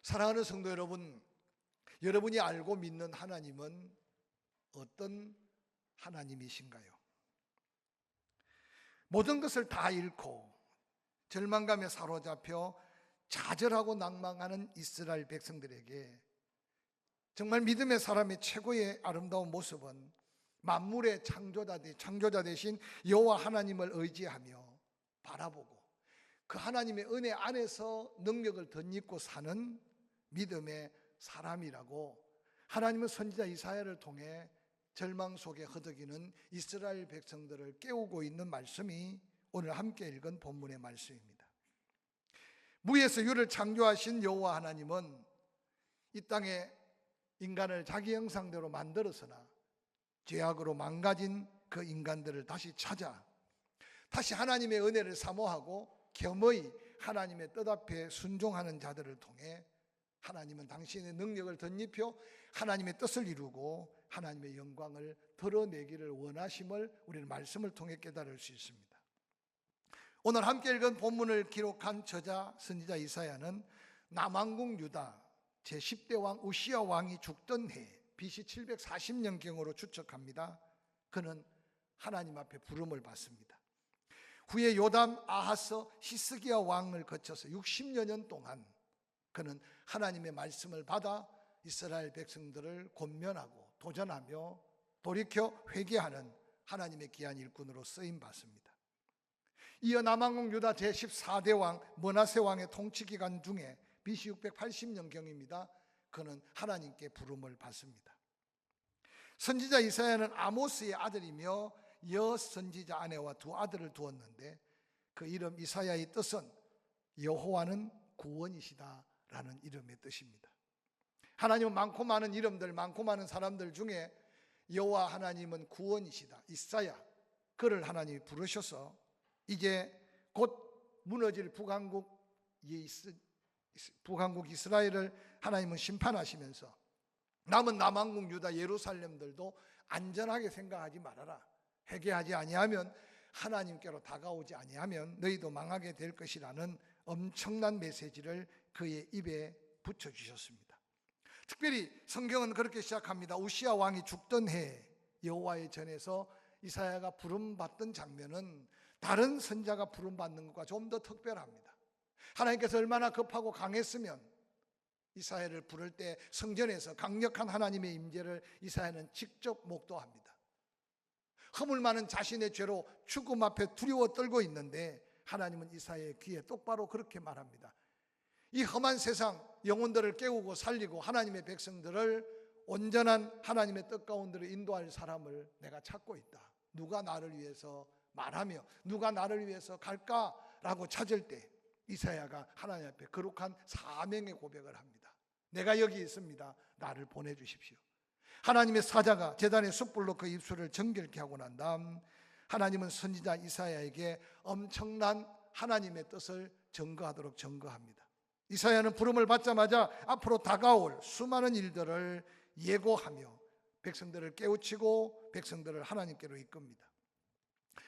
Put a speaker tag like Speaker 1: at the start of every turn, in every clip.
Speaker 1: 사랑하는 성도 여러분, 여러분이 알고 믿는 하나님은 어떤 하나님이신가요? 모든 것을 다 잃고 절망감에 사로잡혀 좌절하고 낭망하는 이스라엘 백성들에게 정말 믿음의 사람의 최고의 아름다운 모습은 만물의 창조자 되신 여호와 하나님을 의지하며 바라보고 그 하나님의 은혜 안에서 능력을 덧입고 사는 믿음의 사람이라고 하나님은 선지자 이사야를 통해 절망 속에 허덕이는 이스라엘 백성들을 깨우고 있는 말씀이 오늘 함께 읽은 본문의 말씀입니다. 무에서 유를 창조하신 여호와 하나님은 이 땅에 인간을 자기 형상대로 만들었으나 죄악으로 망가진 그 인간들을 다시 찾아 다시 하나님의 은혜를 사모하고 겸허히 하나님의 뜻 앞에 순종하는 자들을 통해 하나님은 당신의 능력을 덧입혀 하나님의 뜻을 이루고 하나님의 영광을 드러내기를 원하심을 우리는 말씀을 통해 깨달을 수 있습니다. 오늘 함께 읽은 본문을 기록한 저자 선지자 이사야는 남왕국 유다 제10대 왕 우시야 왕이 죽던 해 BC 740년경으로 추측합니다. 그는 하나님 앞에 부름을 받습니다. 후에 요담, 아하스, 히스기야 왕을 거쳐서 60여 년 동안 그는 하나님의 말씀을 받아 이스라엘 백성들을 권면하고 도전하며 돌이켜 회개하는 하나님의 귀한 일꾼으로 쓰임 받습니다. 이어 남왕국 유다 제14대 왕 므낫세 왕의 통치 기간 중에 BC 680년경입니다. 그는 하나님께 부름을 받습니다. 선지자 이사야는 아모스의 아들이며 여선지자 아내와 두 아들을 두었는데 그 이름 이사야의 뜻은 여호와는 구원이시다 라는 이름의 뜻입니다. 하나님은 많고 많은 이름들, 많고 많은 사람들 중에 여호와 하나님은 구원이시다, 이사야, 그를 하나님이 부르셔서 이제 곧 무너질 북왕국 이스라엘을 하나님은 심판하시면서 남은 남왕국 유다 예루살렘들도 안전하게 생각하지 말아라. 회개하지 아니하면, 하나님께로 다가오지 아니하면 너희도 망하게 될 것이라는 엄청난 메시지를 그의 입에 붙여주셨습니다. 특별히 성경은 그렇게 시작합니다. 우시야 왕이 죽던 해 여호와의 전에서 이사야가 부름받던 장면은 다른 선자가 부름받는 것과 좀 더 특별합니다. 하나님께서 얼마나 급하고 강했으면 이사야를 부를 때 성전에서 강력한 하나님의 임재를 이사야는 직접 목도합니다. 허물 많은 자신의 죄로 죽음 앞에 두려워 떨고 있는데 하나님은 이사야의 귀에 똑바로 그렇게 말합니다. 이 험한 세상 영혼들을 깨우고 살리고 하나님의 백성들을 온전한 하나님의 뜻 가운데로 인도할 사람을 내가 찾고 있다. 누가 나를 위해서 말하며 누가 나를 위해서 갈까라고 찾을 때 이사야가 하나님 앞에 거룩한 사명의 고백을 합니다. 내가 여기 있습니다. 나를 보내주십시오. 하나님의 사자가 제단의 숯불로 그 입술을 정결케 하고 난 다음 하나님은 선지자 이사야에게 엄청난 하나님의 뜻을 증거하도록 증거합니다. 이사야는 부름을 받자마자 앞으로 다가올 수많은 일들을 예고하며 백성들을 깨우치고 백성들을 하나님께로 이끕니다.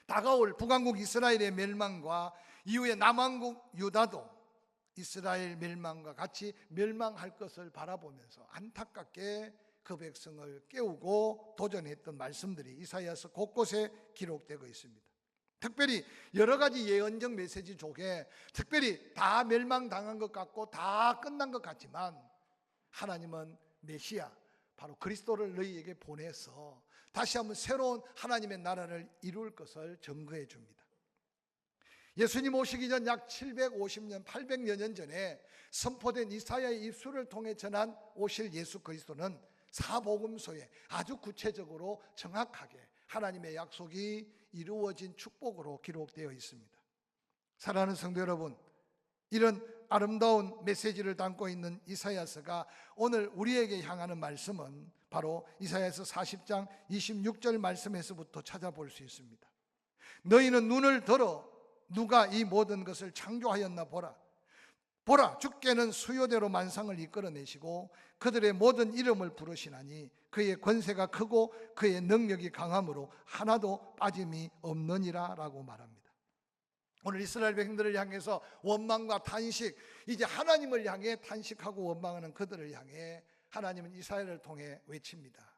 Speaker 1: 다가올 북왕국 이스라엘의 멸망과 이후에 남왕국 유다도 이스라엘 멸망과 같이 멸망할 것을 바라보면서 안타깝게 그 백성을 깨우고 도전했던 말씀들이 이사야서 곳곳에 기록되고 있습니다. 특별히 여러 가지 예언적 메시지 속에 특별히 다 멸망당한 것 같고 다 끝난 것 같지만 하나님은 메시아 바로 그리스도를 너희에게 보내서 다시 한번 새로운 하나님의 나라를 이룰 것을 증거해 줍니다. 예수님 오시기 전 약 750년, 800여 년 전에 선포된 이사야의 입술을 통해 전한 오실 예수 그리스도는 사복음서에 아주 구체적으로 정확하게 하나님의 약속이 이루어진 축복으로 기록되어 있습니다. 사랑하는 성도 여러분, 이런 아름다운 메시지를 담고 있는 이사야서가 오늘 우리에게 향하는 말씀은 바로 이사야서 40장 26절 말씀에서부터 찾아볼 수 있습니다. 너희는 눈을 들어 누가 이 모든 것을 창조하였나 보라. 보라, 주께는 수요대로 만상을 이끌어내시고 그들의 모든 이름을 부르시나니 그의 권세가 크고 그의 능력이 강함으로 하나도 빠짐이 없느니라 라고 말합니다. 오늘 이스라엘 백성들을 향해서 원망과 탄식, 이제 하나님을 향해 탄식하고 원망하는 그들을 향해 하나님은 이사야를 통해 외칩니다.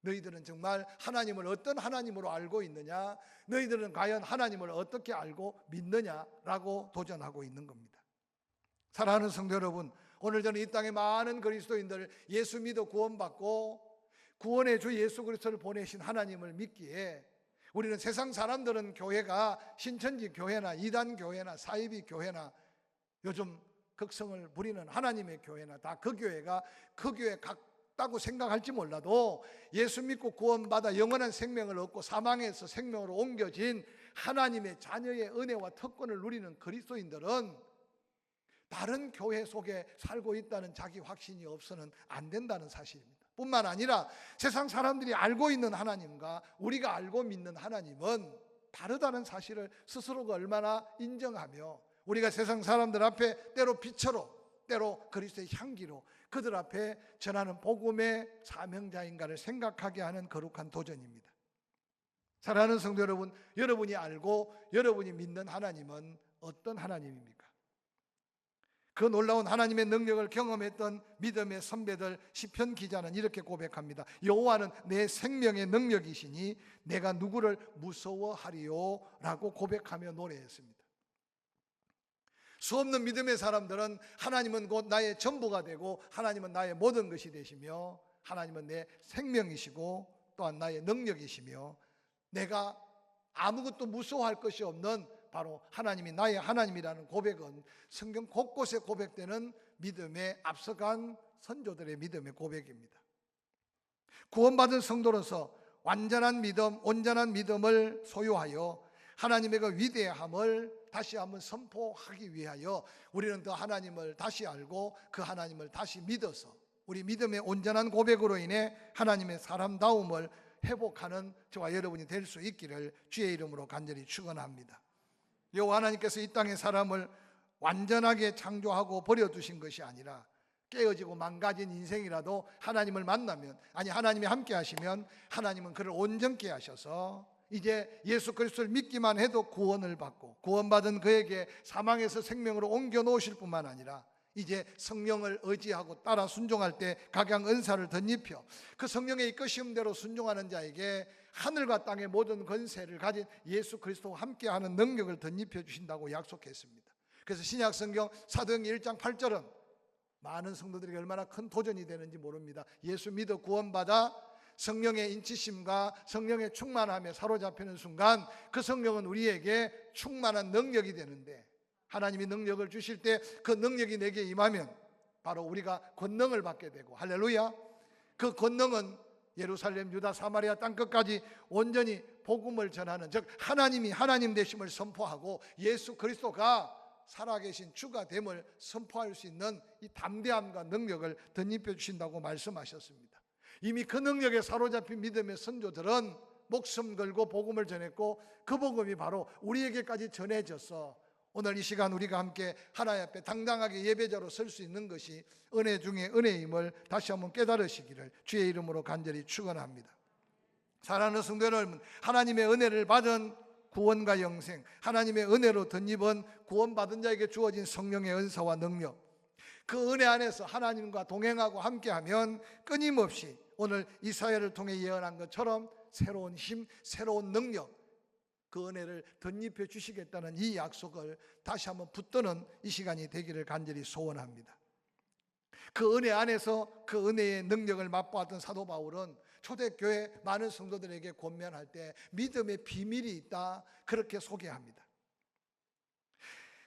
Speaker 1: 너희들은 정말 하나님을 어떤 하나님으로 알고 있느냐? 너희들은 과연 하나님을 어떻게 알고 믿느냐라고 도전하고 있는 겁니다. 사랑하는 성도 여러분, 오늘 저는 이 땅에 많은 그리스도인들 예수 믿어 구원받고 구원의 주 예수 그리스도를 보내신 하나님을 믿기에 우리는 세상 사람들은 교회가 신천지 교회나 이단 교회나 사이비 교회나 요즘 극성을 부리는 하나님의 교회나 다 그 교회가 그 교회 같다고 생각할지 몰라도 예수 믿고 구원받아 영원한 생명을 얻고 사망에서 생명으로 옮겨진 하나님의 자녀의 은혜와 특권을 누리는 그리스도인들은 다른 교회 속에 살고 있다는 자기 확신이 없어는 안 된다는 사실입니다. 뿐만 아니라 세상 사람들이 알고 있는 하나님과 우리가 알고 믿는 하나님은 다르다는 사실을 스스로가 얼마나 인정하며 우리가 세상 사람들 앞에 때로 빛으로 때로 그리스도의 향기로 그들 앞에 전하는 복음의 사명자인가를 생각하게 하는 거룩한 도전입니다. 사랑하는 성도 여러분, 여러분이 알고 여러분이 믿는 하나님은 어떤 하나님입니까? 그 놀라운 하나님의 능력을 경험했던 믿음의 선배들 시편 기자는 이렇게 고백합니다. 여호와는 내 생명의 능력이시니 내가 누구를 무서워하리요? 라고 고백하며 노래했습니다. 수없는 믿음의 사람들은 하나님은 곧 나의 전부가 되고 하나님은 나의 모든 것이 되시며 하나님은 내 생명이시고 또한 나의 능력이시며 내가 아무것도 무서워할 것이 없는 바로 하나님이 나의 하나님이라는 고백은 성경 곳곳에 고백되는 믿음의 앞서간 선조들의 믿음의 고백입니다. 구원받은 성도로서 완전한 믿음, 온전한 믿음을 소유하여 하나님의 그 위대함을 다시 한번 선포하기 위하여 우리는 더 하나님을 다시 알고 그 하나님을 다시 믿어서 우리 믿음의 온전한 고백으로 인해 하나님의 사람다움을 회복하는 저와 여러분이 될 수 있기를 주의 이름으로 간절히 축원합니다. 여호와 하나님께서 이 땅의 사람을 완전하게 창조하고 버려두신 것이 아니라 깨어지고 망가진 인생이라도 하나님을 만나면, 아니 하나님이 함께 하시면 하나님은 그를 온전케 하셔서 이제 예수 그리스도를 믿기만 해도 구원을 받고 구원받은 그에게 사망에서 생명으로 옮겨 놓으실 뿐만 아니라 이제 성령을 의지하고 따라 순종할 때 각양 은사를 덧입혀 그 성령의 이끄심대로 순종하는 자에게 하늘과 땅의 모든 권세를 가진 예수 그리스도와 함께하는 능력을 덧입혀 주신다고 약속했습니다. 그래서 신약 성경 사도행전 1장 8절은 많은 성도들에게 얼마나 큰 도전이 되는지 모릅니다. 예수 믿어 구원받아 성령의 인치심과 성령의 충만함에 사로잡히는 순간 그 성령은 우리에게 충만한 능력이 되는데 하나님이 능력을 주실 때 그 능력이 내게 임하면 바로 우리가 권능을 받게 되고, 할렐루야, 그 권능은 예루살렘, 유다, 사마리아 땅끝까지 온전히 복음을 전하는, 즉 하나님이 하나님 되심을 선포하고 예수 그리스도가 살아계신 주가 됨을 선포할 수 있는 이 담대함과 능력을 덧입혀 주신다고 말씀하셨습니다. 이미 그 능력에 사로잡힌 믿음의 선조들은 목숨 걸고 복음을 전했고 그 복음이 바로 우리에게까지 전해져서 오늘 이 시간 우리가 함께 하나님 앞에 당당하게 예배자로 설 수 있는 것이 은혜 중에 은혜임을 다시 한번 깨달으시기를 주의 이름으로 간절히 축원합니다. 사랑하는 성도 여러분, 하나님의 은혜를 받은 구원과 영생, 하나님의 은혜로 덧입은 구원받은 자에게 주어진 성령의 은사와 능력, 그 은혜 안에서 하나님과 동행하고 함께하면 끊임없이 오늘 이사야를 통해 예언한 것처럼 새로운 힘, 새로운 능력, 그 은혜를 덧입혀 주시겠다는 이 약속을 다시 한번 붙드는 이 시간이 되기를 간절히 소원합니다. 그 은혜 안에서 그 은혜의 능력을 맛보았던 사도 바울은 초대교회 많은 성도들에게 권면할 때 믿음의 비밀이 있다, 그렇게 소개합니다.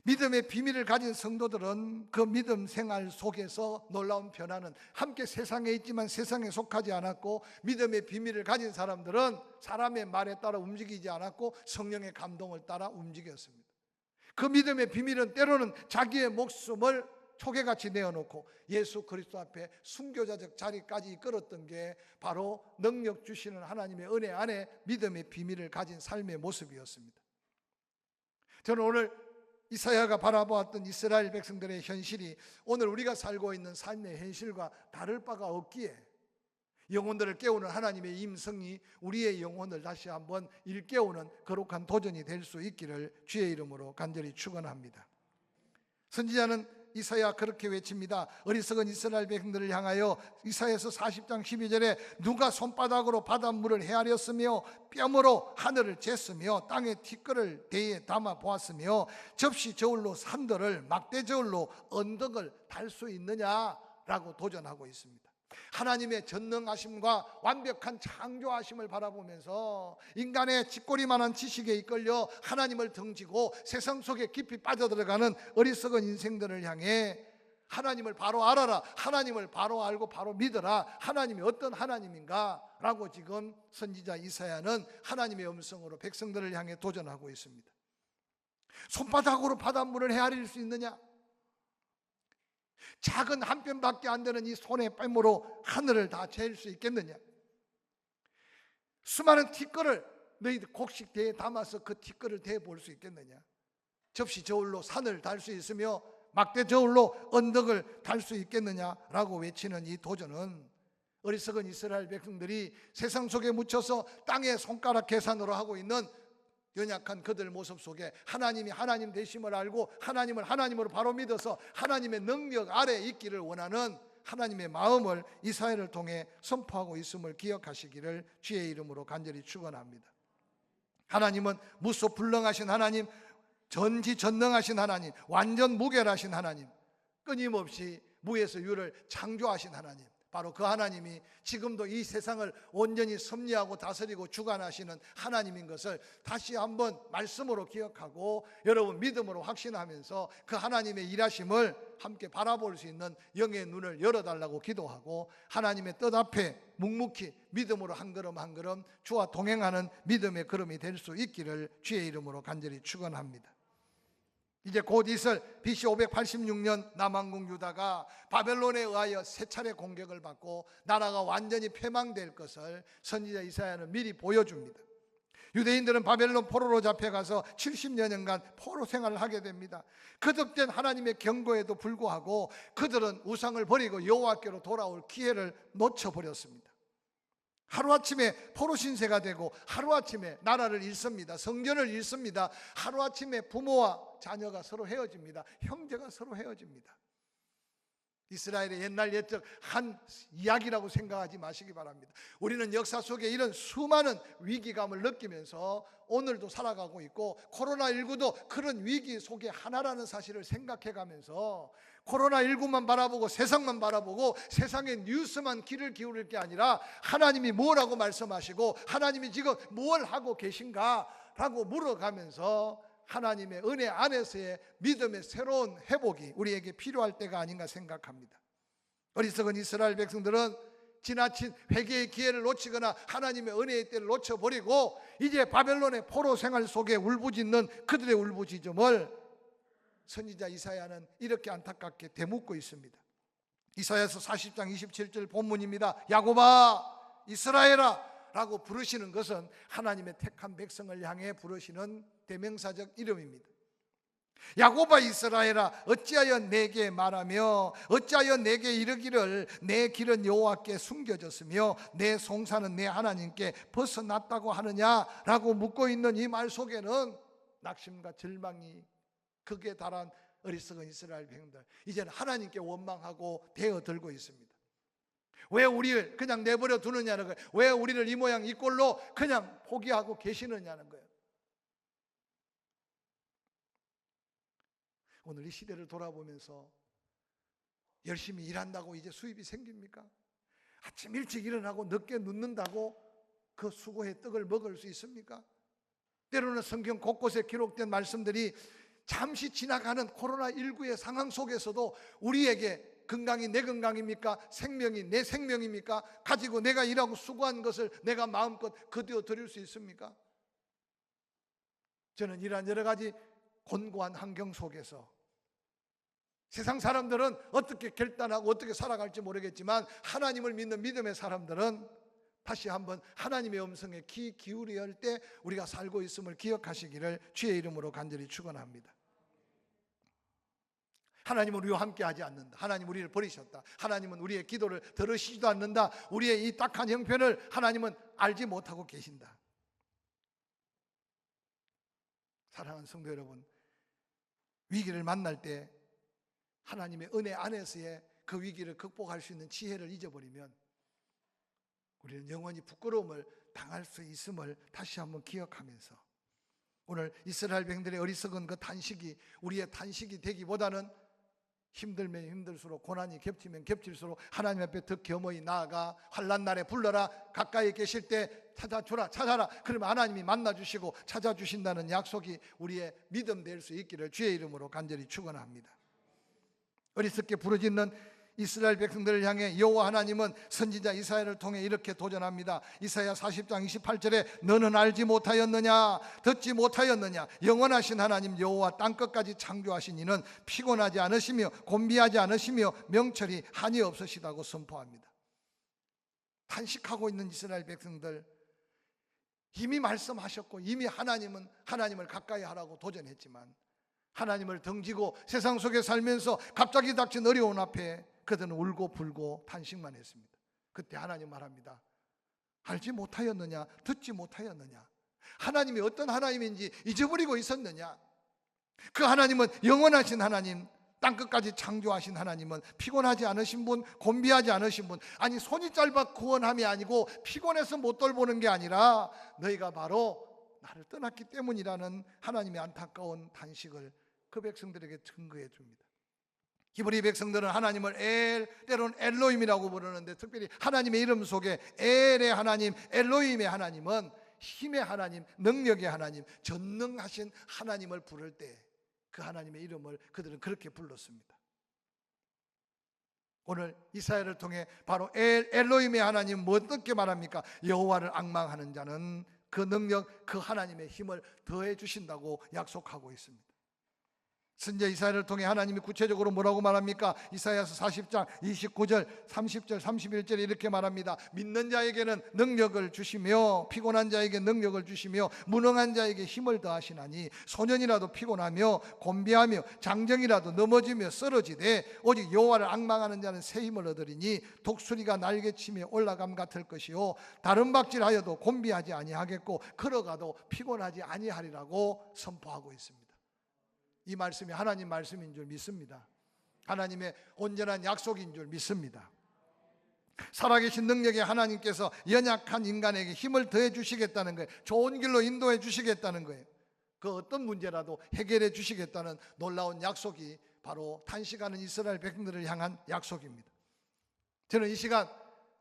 Speaker 1: 믿음의 비밀을 가진 성도들은 그 믿음 생활 속에서 놀라운 변화는 함께 세상에 있지만 세상에 속하지 않았고, 믿음의 비밀을 가진 사람들은 사람의 말에 따라 움직이지 않았고 성령의 감동을 따라 움직였습니다. 그 믿음의 비밀은 때로는 자기의 목숨을 초계같이 내어놓고 예수 그리스도 앞에 순교자적 자리까지 이끌었던 게 바로 능력 주시는 하나님의 은혜 안에 믿음의 비밀을 가진 삶의 모습이었습니다. 저는 오늘 이사야가 바라보았던 이스라엘 백성들의 현실이 오늘 우리가 살고 있는 삶의 현실과 다를 바가 없기에 영혼들을 깨우는 하나님의 임성이 우리의 영혼을 다시 한번 일깨우는 거룩한 도전이 될 수 있기를 주의 이름으로 간절히 축원합니다. 선지자는 이사야 그렇게 외칩니다. 어리석은 이스라엘 백성들을 향하여 이사야서 40장 12절에 누가 손바닥으로 바닷물을 헤아렸으며 뺨으로 하늘을 쟀으며 땅에 티끌을 대에 담아 보았으며 접시 저울로 산들을 막대 저울로 언덕을 달 수 있느냐라고 도전하고 있습니다. 하나님의 전능하심과 완벽한 창조하심을 바라보면서 인간의 쥐꼬리만한 지식에 이끌려 하나님을 등지고 세상 속에 깊이 빠져들어가는 어리석은 인생들을 향해 하나님을 바로 알아라, 하나님을 바로 알고 바로 믿어라, 하나님이 어떤 하나님인가 라고 지금 선지자 이사야는 하나님의 음성으로 백성들을 향해 도전하고 있습니다. 손바닥으로 바닷물을 헤아릴 수 있느냐? 작은 한 뼘밖에 안 되는 이 손의 뺨으로 하늘을 다 잴 수 있겠느냐? 수많은 티끌을 너희들 곡식 대에 담아서 그 티끌을 대해 볼 수 있겠느냐? 접시 저울로 산을 달 수 있으며 막대 저울로 언덕을 달 수 있겠느냐라고 외치는 이 도전은 어리석은 이스라엘 백성들이 세상 속에 묻혀서 땅에 손가락 계산으로 하고 있는 연약한 그들 모습 속에 하나님이 하나님 되심을 알고 하나님을 하나님으로 바로 믿어서 하나님의 능력 아래에 있기를 원하는 하나님의 마음을 이사야를 통해 선포하고 있음을 기억하시기를 주의 이름으로 간절히 축원합니다. 하나님은 무소불능하신 하나님, 전지전능하신 하나님, 완전 무결하신 하나님, 끊임없이 무에서 유를 창조하신 하나님, 바로 그 하나님이 지금도 이 세상을 온전히 섭리하고 다스리고 주관하시는 하나님인 것을 다시 한번 말씀으로 기억하고 여러분 믿음으로 확신하면서 그 하나님의 일하심을 함께 바라볼 수 있는 영의 눈을 열어달라고 기도하고 하나님의 뜻 앞에 묵묵히 믿음으로 한 걸음 한 걸음 주와 동행하는 믿음의 걸음이 될 수 있기를 주의 이름으로 간절히 축원합니다. 이제 곧 있을 BC 586년 남왕국 유다가 바벨론에 의하여 세 차례 공격을 받고 나라가 완전히 패망될 것을 선지자 이사야는 미리 보여줍니다. 유대인들은 바벨론 포로로 잡혀가서 70여 년간 포로 생활을 하게 됩니다. 거듭된 하나님의 경고에도 불구하고 그들은 우상을 버리고 여호와께로 돌아올 기회를 놓쳐버렸습니다. 하루아침에 포로 신세가 되고 하루아침에 나라를 잃습니다. 성전을 잃습니다. 하루아침에 부모와 자녀가 서로 헤어집니다. 형제가 서로 헤어집니다. 이스라엘의 옛날 옛적 한 이야기라고 생각하지 마시기 바랍니다. 우리는 역사 속에 이런 수많은 위기감을 느끼면서 오늘도 살아가고 있고 코로나19도 그런 위기 속에 하나라는 사실을 생각해가면서 코로나19만 바라보고 세상만 바라보고 세상의 뉴스만 귀를 기울일 게 아니라 하나님이 뭐라고 말씀하시고 하나님이 지금 뭘 하고 계신가 라고 물어가면서 하나님의 은혜 안에서의 믿음의 새로운 회복이 우리에게 필요할 때가 아닌가 생각합니다. 어리석은 이스라엘 백성들은 지나친 회개의 기회를 놓치거나 하나님의 은혜의 때를 놓쳐버리고 이제 바벨론의 포로 생활 속에 울부짖는 그들의 울부짖음을 선지자 이사야는 이렇게 안타깝게 되묻고 있습니다. 이사야서 40장 27절 본문입니다. 야곱아 이스라엘아 라고 부르시는 것은 하나님의 택한 백성을 향해 부르시는 대명사적 이름입니다. 야곱아 이스라엘아 어찌하여 내게 말하며 어찌하여 내게 이르기를 내 길은 여호와께 숨겨졌으며 내 송사는 내 하나님께 벗어났다고 하느냐라고 묻고 있는 이 말 속에는 낙심과 절망이 극에 달한 어리석은 이스라엘 백성들 이제는 하나님께 원망하고 대어들고 있습니다. 왜 우리를 그냥 내버려 두느냐는 거예요. 왜 우리를 이 모양 이 꼴로 그냥 포기하고 계시느냐는 거예요. 오늘 이 시대를 돌아보면서 열심히 일한다고 이제 수입이 생깁니까? 아침 일찍 일어나고 늦게 눕는다고 그 수고의 떡을 먹을 수 있습니까? 때로는 성경 곳곳에 기록된 말씀들이 잠시 지나가는 코로나19의 상황 속에서도 우리에게 건강이 내 건강입니까? 생명이 내 생명입니까? 가지고 내가 일하고 수고한 것을 내가 마음껏 거두어 드릴 수 있습니까? 저는 이러한 여러 가지 곤고한 환경 속에서 세상 사람들은 어떻게 결단하고 어떻게 살아갈지 모르겠지만 하나님을 믿는 믿음의 사람들은 다시 한번 하나님의 음성에 귀 기울여야 할 때 우리가 살고 있음을 기억하시기를 주의 이름으로 간절히 축원합니다. 하나님은 우리와 함께하지 않는다. 하나님 우리를 버리셨다. 하나님은 우리의 기도를 들으시지도 않는다. 우리의 이 딱한 형편을 하나님은 알지 못하고 계신다. 사랑하는 성도 여러분, 위기를 만날 때 하나님의 은혜 안에서의 그 위기를 극복할 수 있는 지혜를 잊어버리면 우리는 영원히 부끄러움을 당할 수 있음을 다시 한번 기억하면서, 오늘 이스라엘 백성들의 어리석은 그 탄식이 우리의 탄식이 되기보다는 힘들면 힘들수록, 고난이 겹치면 겹칠수록 하나님 앞에 더 겸허히 나아가 환난 날에 불러라, 가까이 계실 때 찾아라. 그러면 하나님이 만나주시고 찾아주신다는 약속이 우리의 믿음 될 수 있기를 주의 이름으로 간절히 축원합니다. 어리석게 부르짖는 이스라엘 백성들을 향해 여호와 하나님은 선지자 이사야를 통해 이렇게 도전합니다. 이사야 40장 28절에 너는 알지 못하였느냐, 듣지 못하였느냐, 영원하신 하나님 여호와 땅끝까지 창조하신 이는 피곤하지 않으시며 곤비하지 않으시며 명철이 한이 없으시다고 선포합니다. 탄식하고 있는 이스라엘 백성들, 이미 말씀하셨고 이미 하나님을 가까이 하라고 도전했지만 하나님을 등지고 세상 속에 살면서 갑자기 닥친 어려운 앞에 그들은 울고 불고 탄식만 했습니다. 그때 하나님 말합니다. 알지 못하였느냐, 듣지 못하였느냐, 하나님이 어떤 하나님인지 잊어버리고 있었느냐. 그 하나님은 영원하신 하나님, 땅끝까지 창조하신 하나님은 피곤하지 않으신 분, 곤비하지 않으신 분, 아니 손이 짧아 구원함이 아니고 피곤해서 못 돌보는 게 아니라 너희가 바로 나를 떠났기 때문이라는 하나님의 안타까운 탄식을 그 백성들에게 증거해 줍니다. 히브리 백성들은 하나님을 때로는 엘로힘이라고 부르는데, 특별히 하나님의 이름 속에 엘의 하나님, 엘로힘의 하나님은 힘의 하나님, 능력의 하나님, 전능하신 하나님을 부를 때 그 하나님의 이름을 그들은 그렇게 불렀습니다. 오늘 이사야를 통해 바로 엘로힘의 하나님 어떻게 말합니까? 여호와를 앙망하는 자는 그 능력, 그 하나님의 힘을 더해 주신다고 약속하고 있습니다. 선지자 이사야를 통해 하나님이 구체적으로 뭐라고 말합니까? 이사야서 40장 29절 30절 31절에 이렇게 말합니다. 믿는 자에게는 능력을 주시며 피곤한 자에게 능력을 주시며 무능한 자에게 힘을 더하시나니 소년이라도 피곤하며 곤비하며 장정이라도 넘어지며 쓰러지되 오직 여호와를 앙망하는 자는 새 힘을 얻으리니 독수리가 날개치며 올라감 같을 것이요 다른 박질하여도 곤비하지 아니하겠고 걸어가도 피곤하지 아니하리라고 선포하고 있습니다. 이 말씀이 하나님 말씀인 줄 믿습니다. 하나님의 온전한 약속인 줄 믿습니다. 살아계신 능력의 하나님께서 연약한 인간에게 힘을 더해 주시겠다는 거예요. 좋은 길로 인도해 주시겠다는 거예요. 그 어떤 문제라도 해결해 주시겠다는 놀라운 약속이 바로 탄식하는 이스라엘 백성들을 향한 약속입니다. 저는 이 시간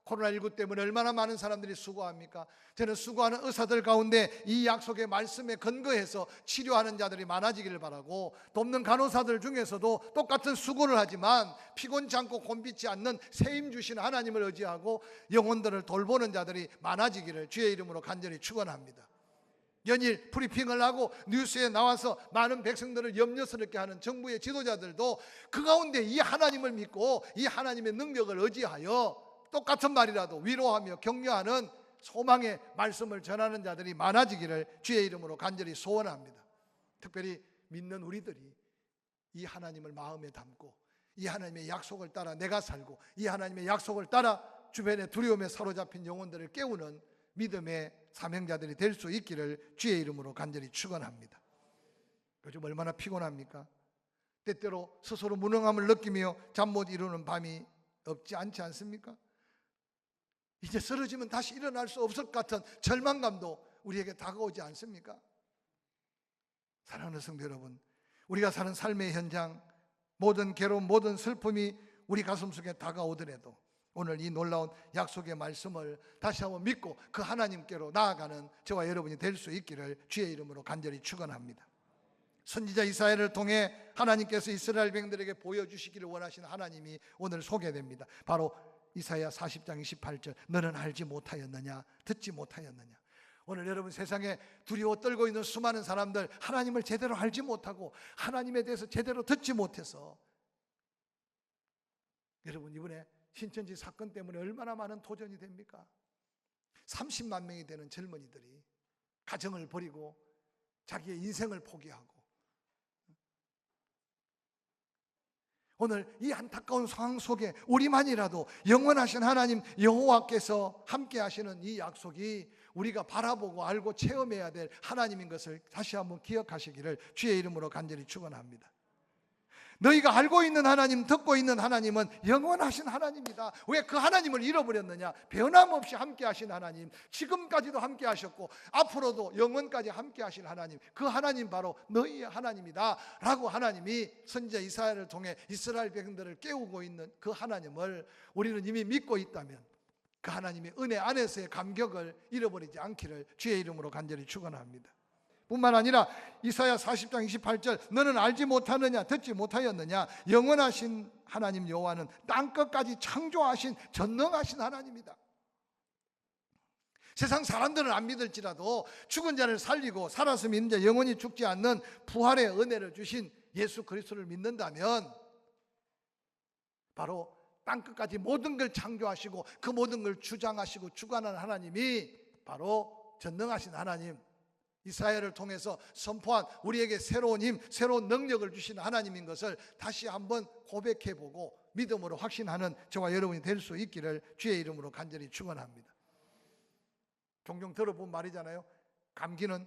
Speaker 1: 코로나19 때문에 얼마나 많은 사람들이 수고합니까? 저는 수고하는 의사들 가운데 이 약속의 말씀에 근거해서 치료하는 자들이 많아지기를 바라고, 돕는 간호사들 중에서도 똑같은 수고를 하지만 피곤치 않고 곤비치 않는 세임 주신 하나님을 의지하고 영혼들을 돌보는 자들이 많아지기를 주의 이름으로 간절히 축원합니다. 연일 브리핑을 하고 뉴스에 나와서 많은 백성들을 염려스럽게 하는 정부의 지도자들도 그 가운데 이 하나님을 믿고 이 하나님의 능력을 의지하여 똑같은 말이라도 위로하며 격려하는 소망의 말씀을 전하는 자들이 많아지기를 주의 이름으로 간절히 소원합니다. 특별히 믿는 우리들이 이 하나님을 마음에 담고 이 하나님의 약속을 따라 내가 살고 이 하나님의 약속을 따라 주변의 두려움에 사로잡힌 영혼들을 깨우는 믿음의 사명자들이 될 수 있기를 주의 이름으로 간절히 축원합니다. 요즘 얼마나 피곤합니까? 때때로 스스로 무능함을 느끼며 잠 못 이루는 밤이 없지 않지 않습니까? 이제 쓰러지면 다시 일어날 수 없을 것 같은 절망감도 우리에게 다가오지 않습니까? 사랑하는 성도 여러분, 우리가 사는 삶의 현장, 모든 괴로움, 모든 슬픔이 우리 가슴속에 다가오더라도 오늘 이 놀라운 약속의 말씀을 다시 한번 믿고 그 하나님께로 나아가는 저와 여러분이 될 수 있기를 주의 이름으로 간절히 축원합니다. 선지자 이사야를 통해 하나님께서 이스라엘 백성들에게 보여주시기를 원하시는 하나님이 오늘 소개됩니다. 바로 이사야 40장 28절 너는 알지 못하였느냐, 듣지 못하였느냐. 오늘 여러분 세상에 두려워 떨고 있는 수많은 사람들, 하나님을 제대로 알지 못하고 하나님에 대해서 제대로 듣지 못해서, 여러분 이번에 신천지 사건 때문에 얼마나 많은 도전이 됩니까? 30만 명이 되는 젊은이들이 가정을 버리고 자기의 인생을 포기하고 오늘 이 안타까운 상황 속에 우리만이라도 영원하신 하나님 여호와께서 함께 하시는 이 약속이 우리가 바라보고 알고 체험해야 될 하나님인 것을 다시 한번 기억하시기를 주의 이름으로 간절히 축원합니다. 너희가 알고 있는 하나님, 듣고 있는 하나님은 영원하신 하나님이다. 왜 그 하나님을 잃어버렸느냐? 변함없이 함께 하신 하나님, 지금까지도 함께 하셨고 앞으로도 영원까지 함께 하실 하나님, 그 하나님 바로 너희의 하나님이다 라고 하나님이 선지자 이사야를 통해 이스라엘 백성들을 깨우고 있는 그 하나님을 우리는 이미 믿고 있다면 그 하나님의 은혜 안에서의 감격을 잃어버리지 않기를 주의 이름으로 간절히 축원합니다. 뿐만 아니라 이사야 40장 28절 너는 알지 못하느냐 듣지 못하였느냐 영원하신 하나님 여호와는 땅끝까지 창조하신 전능하신 하나님이다. 세상 사람들은 안 믿을지라도 죽은 자를 살리고 살았으면 이제 영원히 죽지 않는 부활의 은혜를 주신 예수 그리스도를 믿는다면 바로 땅끝까지 모든 걸 창조하시고 그 모든 걸 주장하시고 주관하는 하나님이 바로 전능하신 하나님, 이사야를 통해서 선포한 우리에게 새로운 힘, 새로운 능력을 주시는 하나님인 것을 다시 한번 고백해보고 믿음으로 확신하는 저와 여러분이 될 수 있기를 주의 이름으로 간절히 축원합니다. 종종 들어본 말이잖아요. 감기는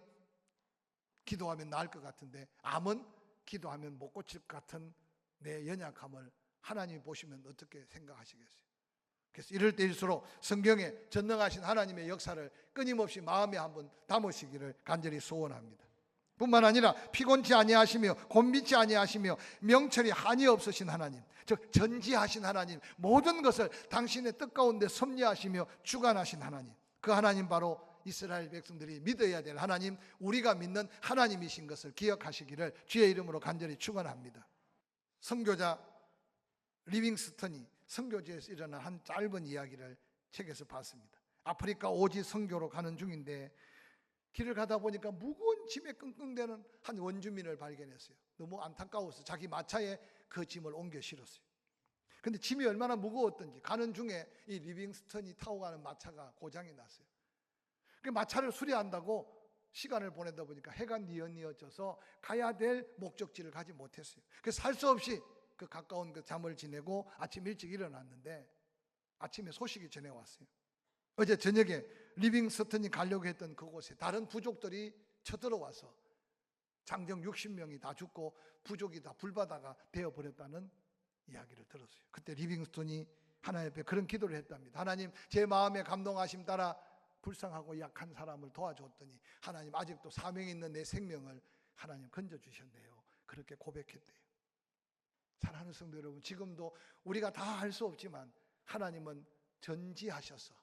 Speaker 1: 기도하면 나을 것 같은데 암은 기도하면 못 고칠 것 같은 내 연약함을 하나님이 보시면 어떻게 생각하시겠어요? 그래서 이럴 때일수록 성경에 전능하신 하나님의 역사를 끊임없이 마음에 한번 담으시기를 간절히 소원합니다. 뿐만 아니라 피곤치 아니하시며 곤비치 아니하시며 명철이 한이 없으신 하나님, 즉 전지하신 하나님, 모든 것을 당신의 뜻 가운데 섭리하시며 주관하신 하나님, 그 하나님 바로 이스라엘 백성들이 믿어야 될 하나님, 우리가 믿는 하나님이신 것을 기억하시기를 주의 이름으로 간절히 축원합니다. 선교자 리빙스턴이 선교지에서 일어난 한 짧은 이야기를 책에서 봤습니다. 아프리카 오지 선교로 가는 중인데 길을 가다 보니까 무거운 짐에 끙끙대는 한 원주민을 발견했어요. 너무 안타까워서 자기 마차에 그 짐을 옮겨 실었어요. 근데 짐이 얼마나 무거웠던지 가는 중에 이 리빙스턴이 타고 가는 마차가 고장이 났어요. 그 마차를 수리한다고 시간을 보내다 보니까 해가 뉘어져서 가야 될 목적지를 가지 못했어요. 그래서 할 수 없이 그 가까운 그 잠을 지내고 아침 일찍 일어났는데 아침에 소식이 전해왔어요. 어제 저녁에 리빙스턴이 가려고 했던 그곳에 다른 부족들이 쳐들어와서 장정 60명이 다 죽고 부족이 다 불바다가 되어버렸다는 이야기를 들었어요. 그때 리빙스턴이 하나님 앞에 그런 기도를 했답니다. 하나님, 제 마음에 감동하심 따라 불쌍하고 약한 사람을 도와줬더니 하나님, 아직도 사명이 있는 내 생명을 하나님 건져주셨네요. 그렇게 고백했대요. 사랑하는 성도 여러분, 지금도 우리가 다 할 수 없지만 하나님은 전지하셔서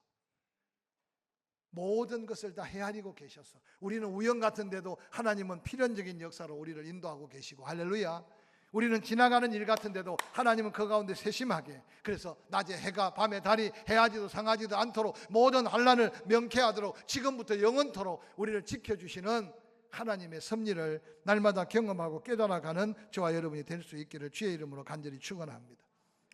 Speaker 1: 모든 것을 다 헤아리고 계셔서 우리는 우연 같은데도 하나님은 필연적인 역사로 우리를 인도하고 계시고, 할렐루야. 우리는 지나가는 일 같은데도 하나님은 그 가운데 세심하게, 그래서 낮에 해가 밤에 달이 해하지도 상하지도 않도록 모든 환난을 명쾌하도록 지금부터 영원토록 우리를 지켜주시는 하나님의 섭리를 날마다 경험하고 깨달아가는 저와 여러분이 될 수 있기를 주의 이름으로 간절히 축원합니다.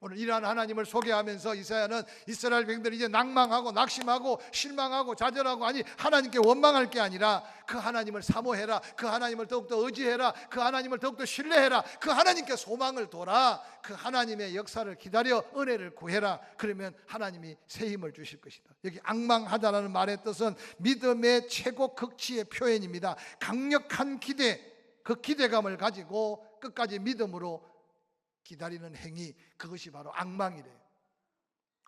Speaker 1: 오늘 이러한 하나님을 소개하면서 이사야는 이스라엘 백성들이 이제 낭망하고 낙심하고 실망하고 좌절하고, 아니 하나님께 원망할 게 아니라 그 하나님을 사모해라, 그 하나님을 더욱더 의지해라, 그 하나님을 더욱더 신뢰해라, 그 하나님께 소망을 둬라, 그 하나님의 역사를 기다려 은혜를 구해라. 그러면 하나님이 새 힘을 주실 것이다. 여기 앙망하다라는 말의 뜻은 믿음의 최고 극치의 표현입니다. 강력한 기대, 그 기대감을 가지고 끝까지 믿음으로 기다리는 행위, 그것이 바로 앙망이래요.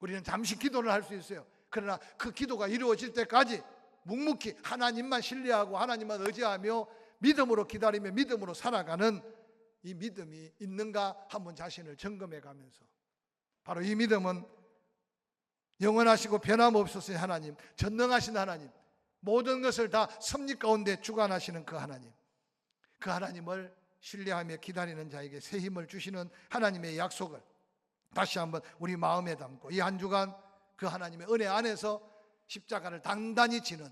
Speaker 1: 우리는 잠시 기도를 할 수 있어요. 그러나 그 기도가 이루어질 때까지 묵묵히 하나님만 신뢰하고 하나님만 의지하며 믿음으로 기다리며 믿음으로 살아가는 이 믿음이 있는가 한번 자신을 점검해 가면서, 바로 이 믿음은 영원하시고 변함없으신 하나님, 전능하신 하나님, 모든 것을 다 섭리 가운데 주관하시는 그 하나님, 그 하나님을 신뢰하며 기다리는 자에게 새 힘을 주시는 하나님의 약속을 다시 한번 우리 마음에 담고 이 한 주간 그 하나님의 은혜 안에서 십자가를 단단히 지는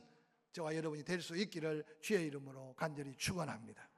Speaker 1: 저와 여러분이 될 수 있기를 주의 이름으로 간절히 축원합니다.